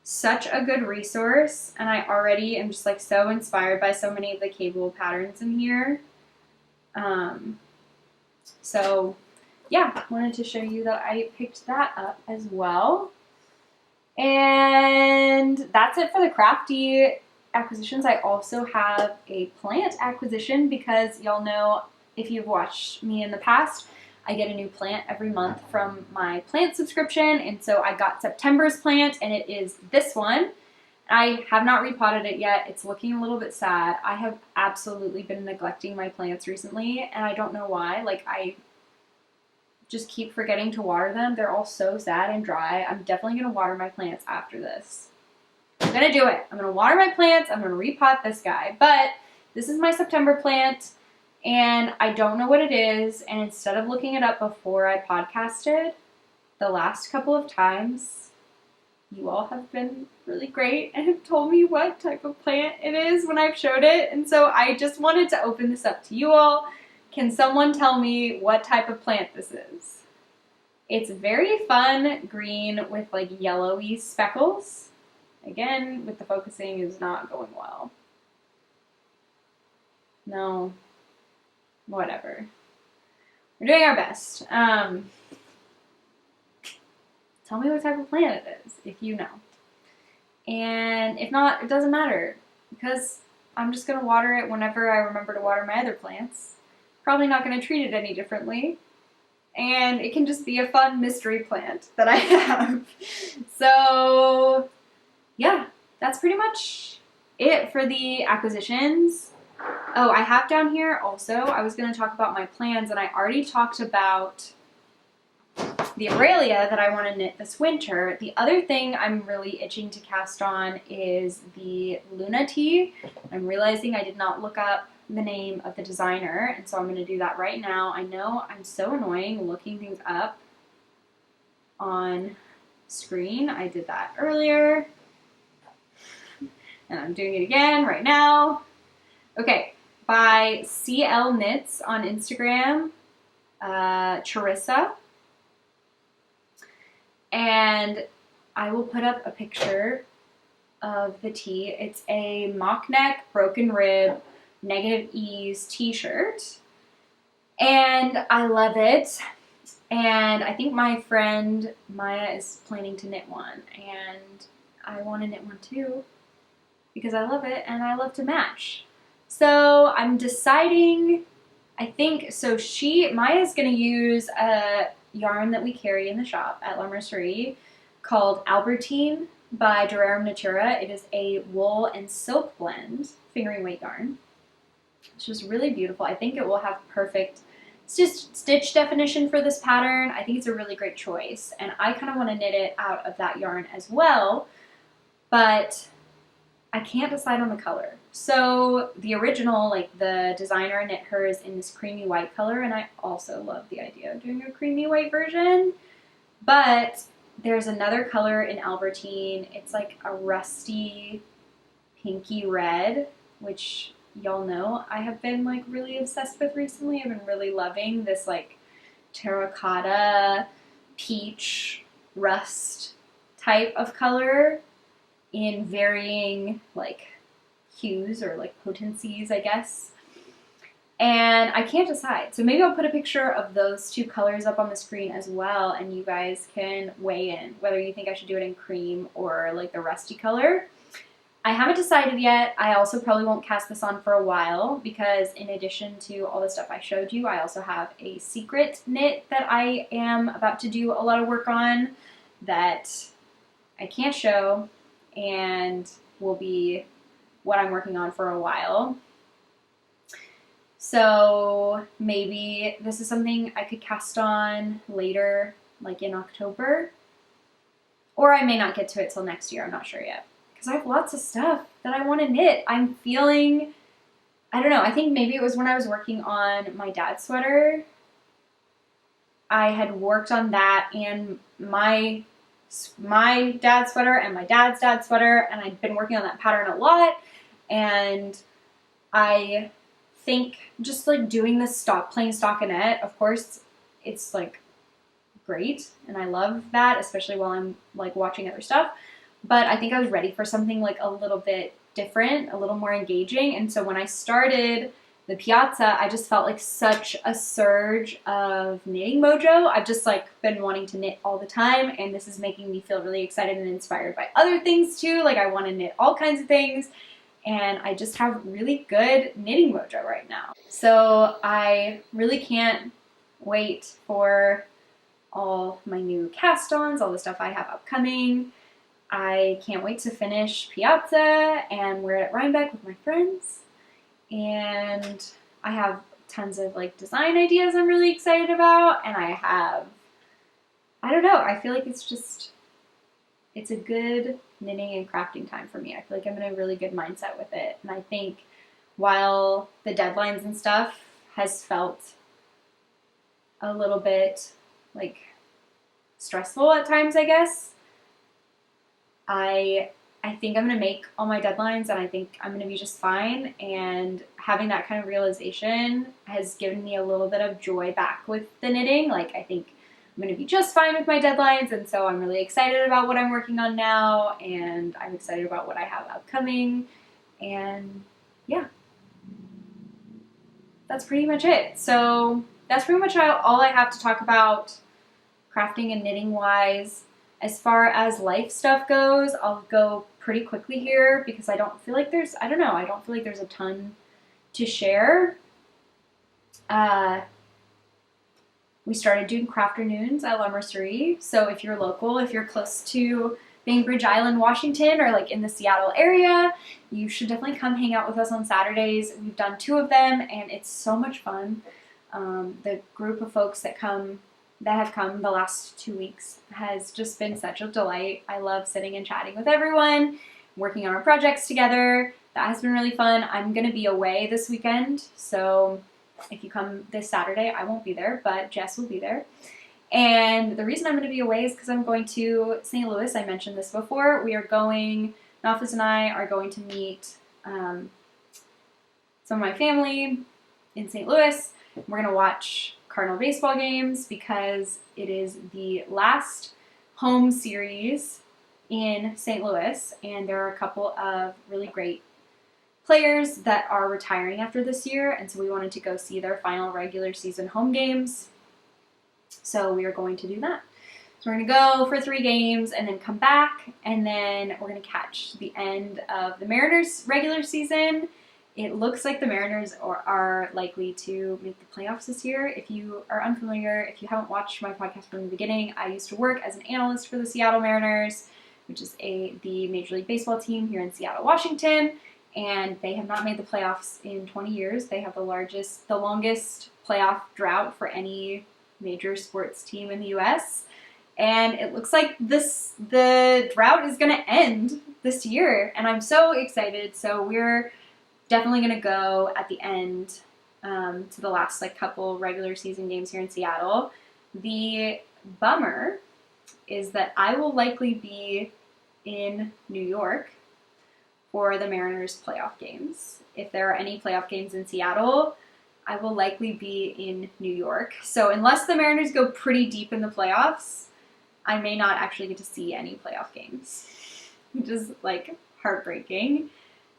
such a good resource, and I already am just like so inspired by so many of the cable patterns in here. So yeah, wanted to show you that I picked that up as well. And that's it for the crafty acquisitions. I also have a plant acquisition because y'all know, if you've watched me in the past, I get a new plant every month from my plant subscription. And so I got September's plant, and it is this one. I have not repotted it yet. It's looking a little bit sad. I have absolutely been neglecting my plants recently, and I don't know why. Like, I just keep forgetting to water them. They're all so sad and dry. I'm definitely going to water my plants after this. I'm going to do it. I'm going to water my plants. I'm going to repot this guy. But this is my September plant, and I don't know what it is. And instead of looking it up before I podcasted, the last couple of times, you all have been really great and have told me what type of plant it is when I've showed it. And so I just wanted to open this up to you all. Can someone tell me what type of plant this is? It's very fun green with like yellowy speckles. Again, with the focusing is not going well. No, whatever. We're doing our best. Tell me what type of plant it is, if you know. And if not, it doesn't matter, because I'm just going to water it whenever I remember to water my other plants. Probably not going to treat it any differently. And it can just be a fun mystery plant that I have. So, yeah, that's pretty much it for the acquisitions. Oh, I have down here also, I was going to talk about my plans, and I already talked about the Aurelia that I want to knit this winter. The other thing I'm really itching to cast on is the Luna Tee. I'm realizing I did not look up the name of the designer, and so I'm going to do that right now. I know I'm so annoying looking things up on screen. I did that earlier, and I'm doing it again right now. Okay, by CL Knits on Instagram, Charissa, and I will put up a picture of the tee. It's a mock neck, broken rib, negative ease t-shirt, and I love it. And I think my friend Maya is planning to knit one, and I want to knit one too because I love it and I love to match. So I'm deciding, I think, so Maya's going to use a yarn that we carry in the shop at La Mercerie called Albertine by Rerum Natura. It is a wool and silk blend, fingering weight yarn. It's just really beautiful. I think it will have perfect stitch definition for this pattern. I think it's a really great choice, and I kind of want to knit it out of that yarn as well, but I can't decide on the color. So the original, like the designer knit hers in this creamy white color, and I also love the idea of doing a creamy white version, but there's another color in Albertine. It's like a rusty pinky red, which y'all know I have been like really obsessed with recently. I've been really loving this like terracotta peach rust type of color in varying like hues or like potencies, I guess. And I can't decide. So maybe I'll put a picture of those two colors up on the screen as well, and you guys can weigh in whether you think I should do it in cream or like the rusty color. I haven't decided yet. I also probably won't cast this on for a while because in addition to all the stuff I showed you, I also have a secret knit that I am about to do a lot of work on that I can't show and will be what I'm working on for a while. So maybe this is something I could cast on later, like in October. Or I may not get to it till next year, I'm not sure yet. Because I have lots of stuff that I want to knit. I'm feeling, I don't know, I think maybe it was when I was working on my dad's sweater. I had worked on that and my dad's sweater and my dad's sweater, and I'd been working on that pattern a lot. And I think just like doing this plain stockinette, of course, it's like great. And I love that, especially while I'm like watching other stuff. But I think I was ready for something like a little bit different, a little more engaging. And so when I started the Piazza, I just felt like such a surge of knitting mojo. I've just like been wanting to knit all the time, and this is making me feel really excited and inspired by other things too. Like I want to knit all kinds of things, and I just have really good knitting mojo right now. So I really can't wait for all my new cast-ons, all the stuff I have upcoming. I can't wait to finish Piazza and wear it at Rhinebeck with my friends. And I have tons of like design ideas I'm really excited about. And I don't know, I feel like it's a good knitting and crafting time for me. I feel like I'm in a really good mindset with it. And I think while the deadlines and stuff has felt a little bit like stressful at times, I guess, I think I'm going to make all my deadlines and I think I'm going to be just fine. And having that kind of realization has given me a little bit of joy back with the knitting. Like I think I'm going to be just fine with my deadlines, and so I'm really excited about what I'm working on now, and I'm excited about what I have upcoming. And yeah, that's pretty much it. So that's pretty much all I have to talk about crafting and knitting wise. As far as life stuff goes, I'll go pretty quickly here because I don't feel like there's a ton to share. We started doing crafternoons at La Mercerie. So if you're local, if you're close to Bainbridge Island, Washington, or like in the Seattle area, you should definitely come hang out with us on Saturdays. We've done 2 of them and it's so much fun. The group of folks that have come the last 2 weeks has just been such a delight. I love sitting and chatting with everyone, working on our projects together. That has been really fun. I'm going to be away this weekend, so if you come this Saturday, I won't be there, but Jess will be there. And the reason I'm going to be away is because I'm going to St. Louis. I mentioned this before. Nafis and I are going to meet some of my family in St. Louis. We're going to watch Cardinal baseball games because it is the last home series in St. Louis, and there are a couple of really great players that are retiring after this year, and so we wanted to go see their final regular season home games. So we are going to do that. So we're going to go for 3 games and then come back, and then we're going to catch the end of the Mariners regular season. It looks like the Mariners are likely to make the playoffs this year. If you are unfamiliar, if you haven't watched my podcast from the beginning, I used to work as an analyst for the Seattle Mariners, which is the Major League Baseball team here in Seattle, Washington, and they have not made the playoffs in 20 years. They have the longest playoff drought for any major sports team in the U.S., and it looks like the drought is going to end this year, and I'm so excited. So we're definitely going to go at the end to the last couple regular season games here in Seattle. The bummer is that I will likely be in New York for the Mariners playoff games. If there are any playoff games in Seattle, I will likely be in New York. So unless the Mariners go pretty deep in the playoffs, I may not actually get to see any playoff games, which is heartbreaking.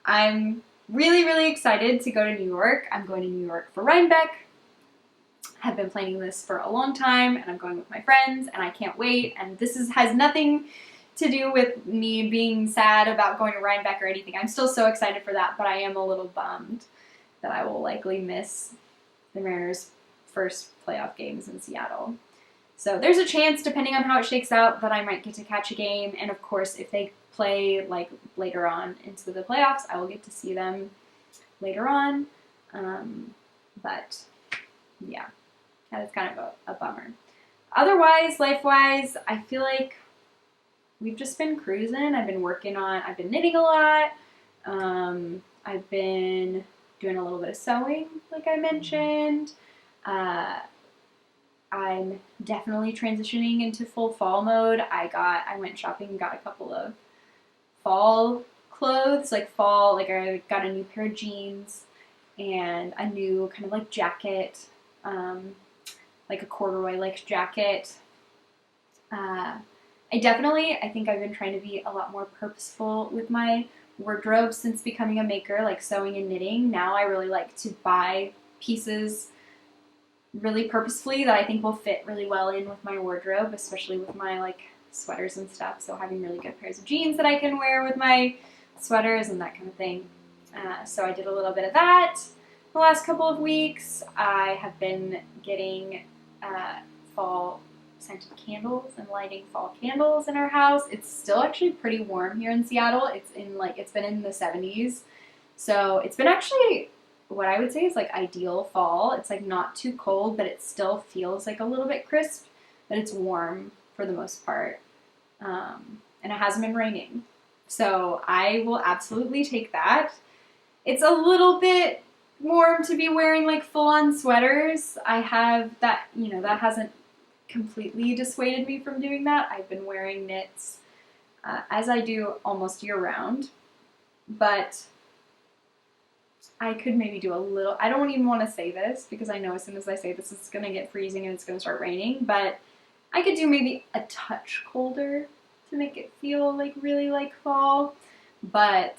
I'm really, really excited to go to New York. I'm going to New York for Rhinebeck. I've been planning this for a long time, and I'm going with my friends, and I can't wait. And this has nothing to do with me being sad about going to Rhinebeck or anything. I'm still so excited for that, but I am a little bummed that I will likely miss the Mariners' first playoff games in Seattle. So there's a chance, depending on how it shakes out, that I might get to catch a game. And of course, if they play like later on into the playoffs, I will get to see them later on. But yeah, that is kind of a bummer. Otherwise, life-wise, I feel like we've just been cruising. I've been knitting a lot. I've been doing a little bit of sewing, like I mentioned. I'm definitely transitioning into full fall mode. I went shopping and got a couple of fall clothes, I got a new pair of jeans and a new kind of like jacket, like a corduroy like jacket. I think I've been trying to be a lot more purposeful with my wardrobe since becoming a maker, like sewing and knitting. Now I really like to buy pieces really purposefully that I think will fit really well in with my wardrobe, especially with my like sweaters and stuff. So having really good pairs of jeans that I can wear with my sweaters and that kind of thing. So I did a little bit of that the last couple of weeks. I have been getting fall scented candles and lighting fall candles in our house. It's still actually pretty warm here in Seattle. It's been in the 70s. So it's been actually what I would say is like ideal fall. It's like not too cold, but it still feels like a little bit crisp, but it's warm for the most part. And it hasn't been raining. So I will absolutely take that. It's a little bit warm to be wearing like full-on sweaters. I have that, that hasn't completely dissuaded me from doing that. I've been wearing knits as I do almost year-round, but I could maybe do a little, I don't even want to say this because I know as soon as I say this it's going to get freezing and it's going to start raining, but I could do maybe a touch colder to make it feel like really like fall, but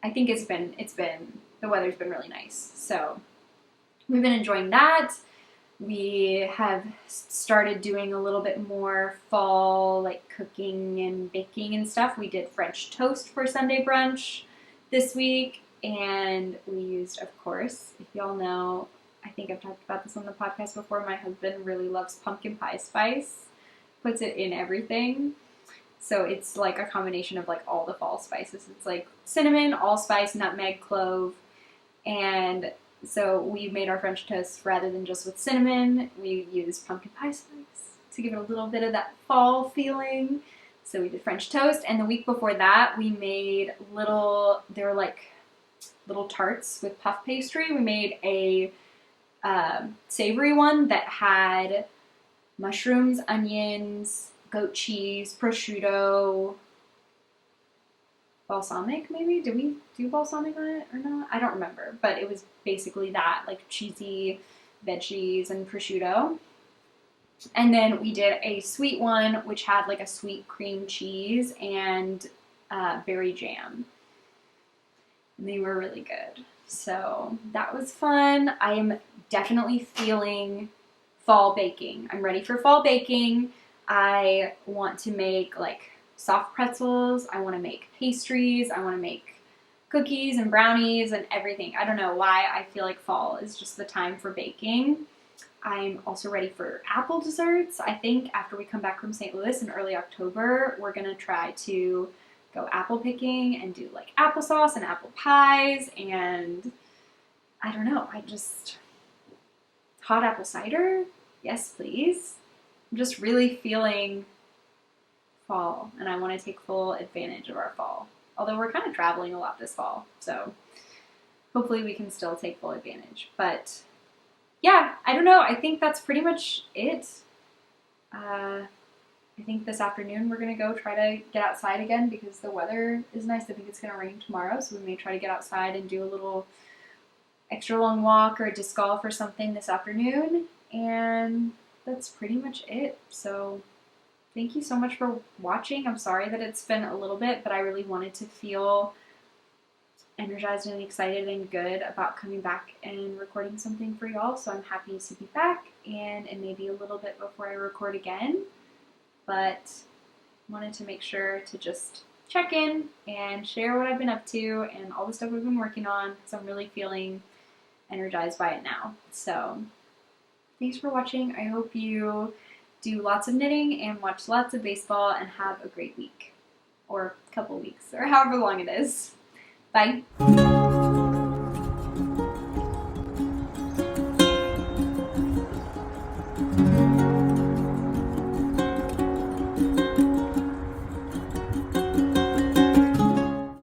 I think the weather's been really nice. So we've been enjoying that. We have started doing a little bit more fall, like cooking and baking and stuff. We did French toast for Sunday brunch this week, and we used, of course, if y'all know, I think I've talked about this on the podcast before, my husband really loves pumpkin pie spice, puts it in everything. So it's like a combination of like all the fall spices. It's like cinnamon, allspice, nutmeg, clove, and so we made our French toast rather than just with cinnamon. We used pumpkin pie spice to give it a little bit of that fall feeling. So we did French toast, and the week before that we made they were like little tarts with puff pastry. We made a savory one that had mushrooms, onions, goat cheese, prosciutto, balsamic maybe? Did we do balsamic on it or not? I don't remember, but it was basically that, like cheesy veggies and prosciutto. And then we did a sweet one which had like a sweet cream cheese and berry jam. And they were really good. So that was fun. I am definitely feeling fall baking. I'm ready for fall baking. I want to make like soft pretzels. I want to make pastries. I want to make cookies and brownies and everything. I don't know why I feel like fall is just the time for baking. I'm also ready for apple desserts. I think after we come back from St. Louis in early October, we're going to try to go apple picking and do like applesauce and apple pies, and I don't know, hot apple cider? Yes, please. I'm just really feeling fall, and I want to take full advantage of our fall. Although we're kind of traveling a lot this fall, so hopefully we can still take full advantage. But yeah, I don't know. I think that's pretty much it. I think this afternoon we're going to go try to get outside again because the weather is nice. I think it's going to rain tomorrow, so we may try to get outside and do a little extra long walk or disc golf or something this afternoon. And that's pretty much it. So thank you so much for watching. I'm sorry that it's been a little bit, but I really wanted to feel energized and excited and good about coming back and recording something for y'all. So I'm happy to be back, and it may be a little bit before I record again. But wanted to make sure to just check in and share what I've been up to and all the stuff I've been working on, because I'm really feeling energized by it now. So thanks for watching. I hope you do lots of knitting and watch lots of baseball and have a great week, or couple weeks, or however long it is. Bye.